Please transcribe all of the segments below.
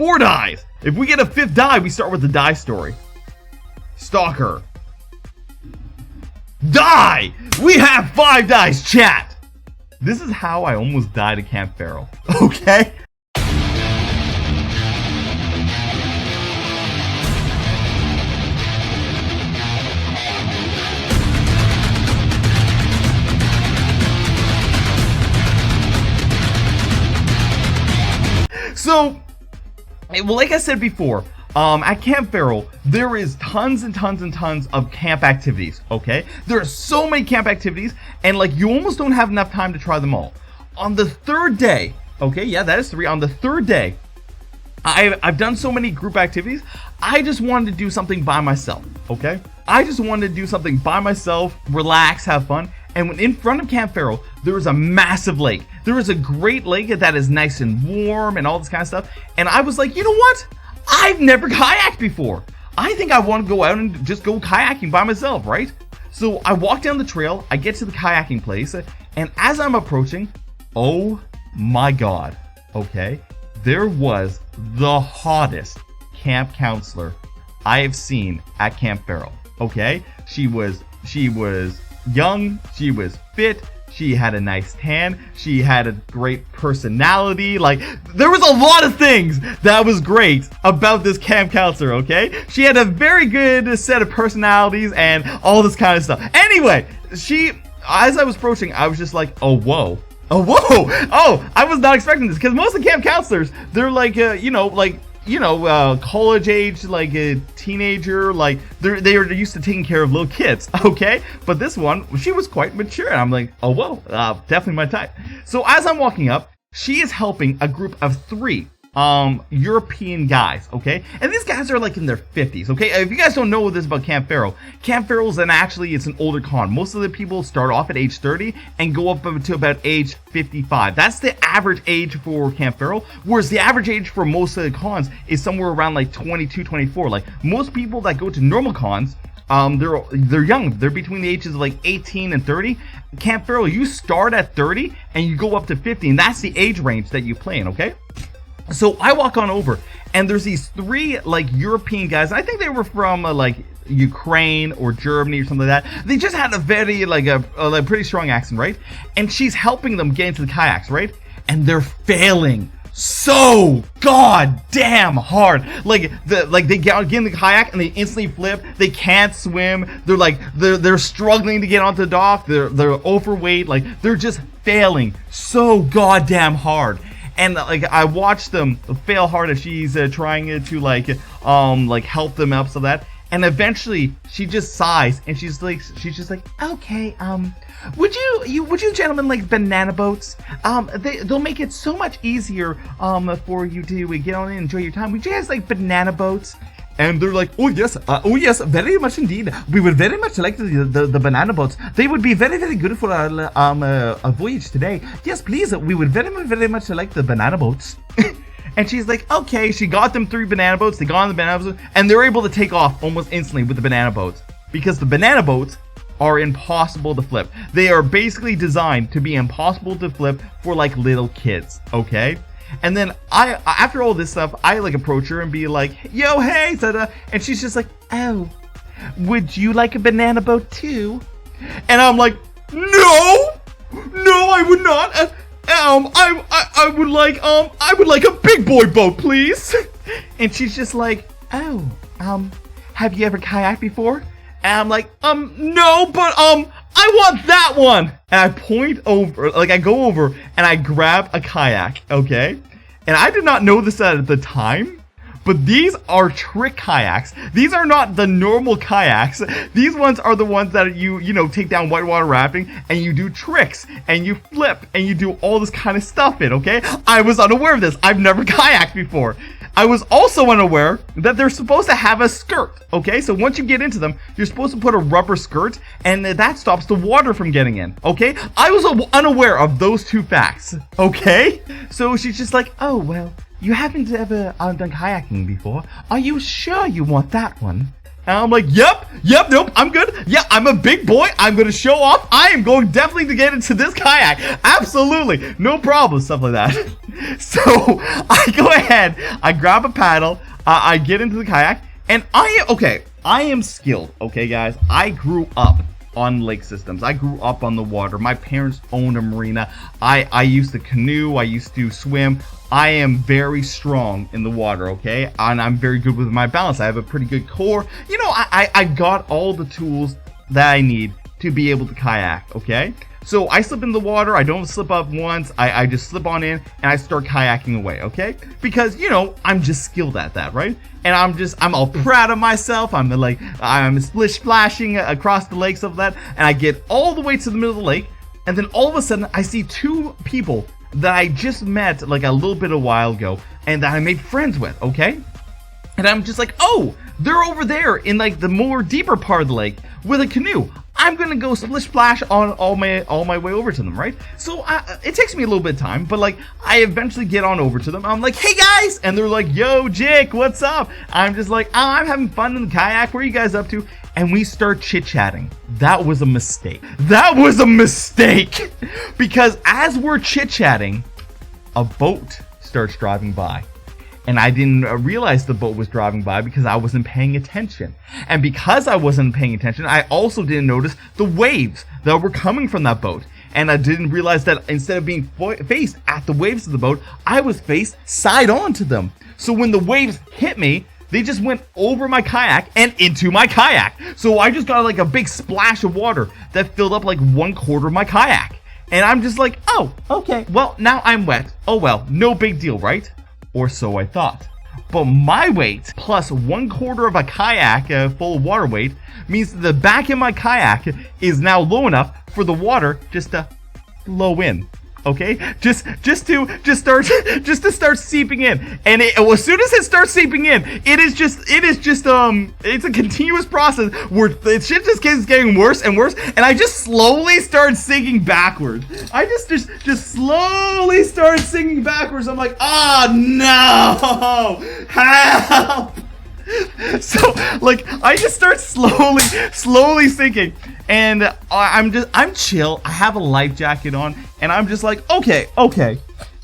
4 dies. If we get a 5th die, we start with the die story. Stalker. Die! We have 5 dies, chat! This is how I almost died at Camp Feral. Okay? So, well, like I said before, at Camp Feral, there is tons and tons and tons of camp activities, okay? There are so many camp activities, and like, you almost don't have enough time to try them all. On the 3rd day, okay, yeah, that is 3. On the 3rd day, I've done so many group activities, I just wanted to do something by myself, okay? I just wanted to do something by myself, relax, have fun. And when in front of Camp Feral, there is a massive lake. There is a great lake that is nice and warm and all this kind of stuff. And I was like, you know what? I've never kayaked before. I think I want to go out and just go kayaking by myself, right? So I walk down the trail, I get to the kayaking place, and as I'm approaching, oh my god, okay? There was the hottest camp counselor I have seen at Camp Feral, okay? She was young, she was fit, she had a nice tan, she had a great personality, like, there was a lot of things that was great about this camp counselor, okay? She had a very good set of personalities and all this kind of stuff. Anyway, as I was approaching, I was just like, oh, whoa. Oh, whoa! Oh, I was not expecting this, because most of the camp counselors, they're like, college age, like a teenager, like they are used to taking care of little kids, okay? But this one, she was quite mature, and I'm like, oh well, definitely my type. So as I'm walking up, she is helping a group of 3 European guys, okay? And these guys are like in their 50s, okay? If you guys don't know this about Camp Feral is it's an older con. Most of the people start off at age 30 and go up to about age 55. That's the average age for Camp Feral, whereas the average age for most of the cons is somewhere around like 22, 24. Like, most people that go to normal cons, they're young. They're between the ages of like 18 and 30. Camp Feral, you start at 30 and you go up to 50, and that's the age range that you play in, okay? So I walk on over, and there's these 3 like European guys. I think they were from like Ukraine or Germany or something like that. They just had a very like a pretty strong accent, right? And she's helping them get into the kayaks, right? And they're failing so goddamn hard. Like they get in the kayak and they instantly flip. They can't swim. They're struggling to get onto the dock. They're overweight. Like, they're just failing so goddamn hard. And like, I watched them fail hard as she's trying to like help them up, so that, and eventually she just sighs and she's just like, okay, would you gentlemen like banana boats? They'll make it so much easier for you to get on and enjoy your time. Would you guys like banana boats? And they're like, oh yes, very much indeed. We would very much like the banana boats. They would be very, very good for a voyage today. Yes, please, we would very much like the banana boats. And she's like, okay, she got them 3 banana boats. They got on the banana boats, and they're able to take off almost instantly with the banana boats, because the banana boats are impossible to flip. They are basically designed to be impossible to flip for like little kids, okay? And then after all this stuff, I like approach her and be like, yo, hey, and she's just like, oh, would you like a banana boat too? And I'm like, no, I would not. I would like a big boy boat, please. And she's just like, oh, have you ever kayaked before? And I'm like, no, but I want that one. And I point over, like I go over and I grab a kayak, okay? And I did not know this at the time, but these are trick kayaks. These are not the normal kayaks. These ones are the ones that you take down whitewater rafting and you do tricks and you flip and you do all this kind of stuff in, okay? I was unaware of this. I've never kayaked before. I was also unaware that they're supposed to have a skirt, okay? So once you get into them, you're supposed to put a rubber skirt, and that stops the water from getting in, okay? I was unaware of those 2 facts, okay? So she's just like, oh, well, you haven't ever done kayaking before. Are you sure you want that one? And I'm like, yep, nope, I'm good. Yeah, I'm a big boy. I'm going to show off. I am going definitely to get into this kayak. Absolutely. No problem. Stuff like that. So I go ahead. I grab a paddle. I get into the kayak. And I am skilled. Okay, guys. I grew up on lake systems. I grew up on the water. My parents owned a marina. I used to canoe. I used to swim. I am very strong in the water, okay? And I'm very good with my balance. I have a pretty good core. You know, I got all the tools that I need to be able to kayak, okay? So I slip in the water. I don't slip up once. I just slip on in and I start kayaking away, okay? Because, you know, I'm just skilled at that, right? And I'm all proud of myself. I'm splish splashing across the lake, stuff like that. And I get all the way to the middle of the lake. And then all of a sudden I see two people that I just met like a little bit a while ago and that I made friends with, okay? And I'm just like, oh, they're over there in like the more deeper part of the lake with a canoe. I'm gonna go splish splash on all my way over to them, right? So it takes me a little bit of time, but like I eventually get on over to them. I'm like, hey guys, and they're like, yo, Jake, what's up? I'm just like, oh, I'm having fun in the kayak. What are you guys up to? And we start chit-chatting. That was a mistake. That was a mistake! Because as we're chit-chatting, a boat starts driving by. And I didn't realize the boat was driving by because I wasn't paying attention. And because I wasn't paying attention, I also didn't notice the waves that were coming from that boat. And I didn't realize that instead of being faced at the waves of the boat, I was faced side on to them. So when the waves hit me, they just went over my kayak and into my kayak. So I just got like a big splash of water that filled up like 1/4 of my kayak. And I'm just like, oh, okay. Well, now I'm wet. Oh well, no big deal, right? Or so I thought. But my weight plus 1/4 of a kayak full of water weight means the back of my kayak is now low enough for the water just to flow in. Okay, just to start seeping in, and as soon as it starts seeping in, it's a continuous process where the shit just keeps getting worse and worse, and I just slowly start sinking backwards. I just slowly start sinking backwards. I'm like, oh no, help! So like I just start slowly sinking. And I'm chill. I have a life jacket on, and I'm just like, okay.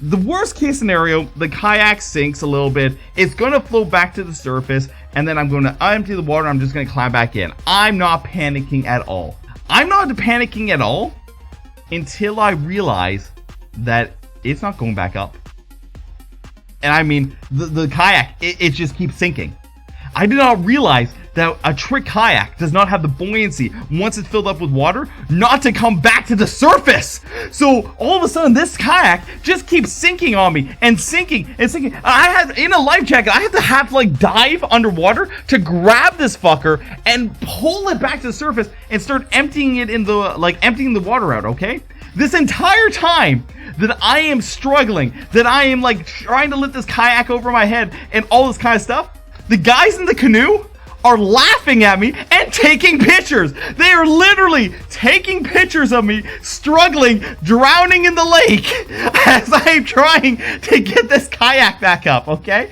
The worst case scenario, the kayak sinks a little bit. It's gonna float back to the surface, and then I'm gonna empty the water. I'm just gonna climb back in. I'm not panicking at all. I'm not panicking at all until I realize that it's not going back up. And I mean, the kayak, it just keeps sinking. I did not realize that a trick kayak does not have the buoyancy once it's filled up with water not to come back to the surface. So all of a sudden this kayak just keeps sinking on me and sinking and sinking. I had in a life jacket, I had to like dive underwater to grab this fucker and pull it back to the surface and start emptying it in the emptying the water out, okay? This entire time that I am struggling, that I am like trying to lift this kayak over my head and all this kind of stuff, the guys in the canoe are laughing at me and taking pictures. They are literally taking pictures of me struggling, drowning in the lake as I am trying to get this kayak back up, okay?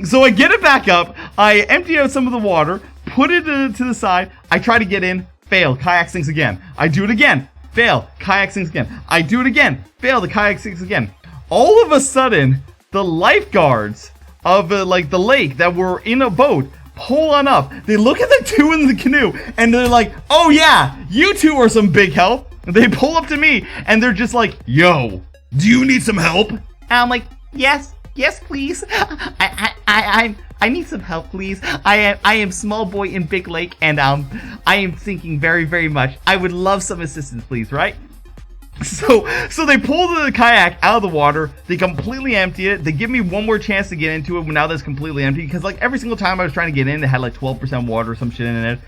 So I get it back up, I empty out some of the water, put it to the side, I try to get in, fail, kayak sinks again. I do it again, fail, kayak sinks again. I do it again, fail, the kayak sinks again. All of a sudden, the lifeguards of the lake that were in a boat pull on up. They look at the two in the canoe and they're like, oh yeah, you two are some big help. They pull up to me and they're just like, yo, do you need some help? And I'm like, yes, please. I need some help, please. I am small boy in big lake and I am sinking very, very much. I would love some assistance, please, right? So they pull the kayak out of the water, they completely empty it, they give me one more chance to get into it now that it's completely empty, because like every single time I was trying to get in, it had like 12% water or some shit in it.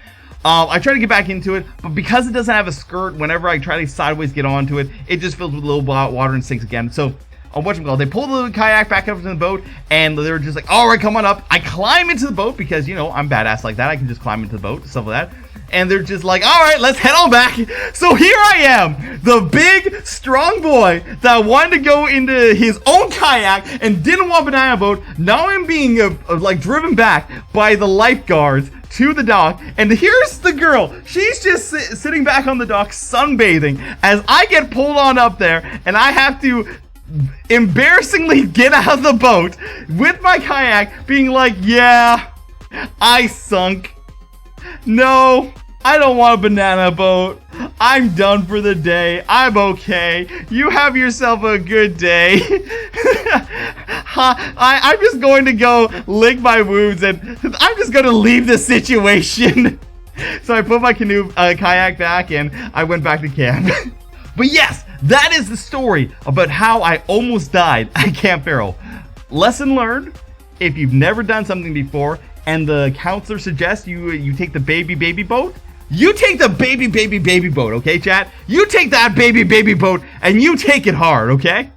I try to get back into it, but because it doesn't have a skirt, whenever I try to sideways get onto it, it just fills with a little water and sinks again. So they pull the kayak back up into the boat, and they're just like, all right, come on up. I climb into the boat because, you know, I'm badass like that. I can just climb into the boat, stuff like that. and they're just like, all right, let's head on back. So here I am, the big, strong boy that wanted to go into his own kayak and didn't want banana boat. Now I'm being like driven back by the lifeguards to the dock, and here's the girl. She's just sitting back on the dock sunbathing as I get pulled on up there, and I have to embarrassingly get out of the boat with my kayak, being like, yeah, I sunk. No, I don't want a banana boat. I'm done for the day. I'm okay. You have yourself a good day. I'm just going to go lick my wounds, and I'm just going to leave the situation. So I put my kayak back, and I went back to camp. But yes, that is the story about how I almost died at Camp Faro. Lesson learned: if you've never done something before and the counselor suggests you take the baby boat, you take the baby boat, okay, chat? You take that baby boat and you take it hard, okay?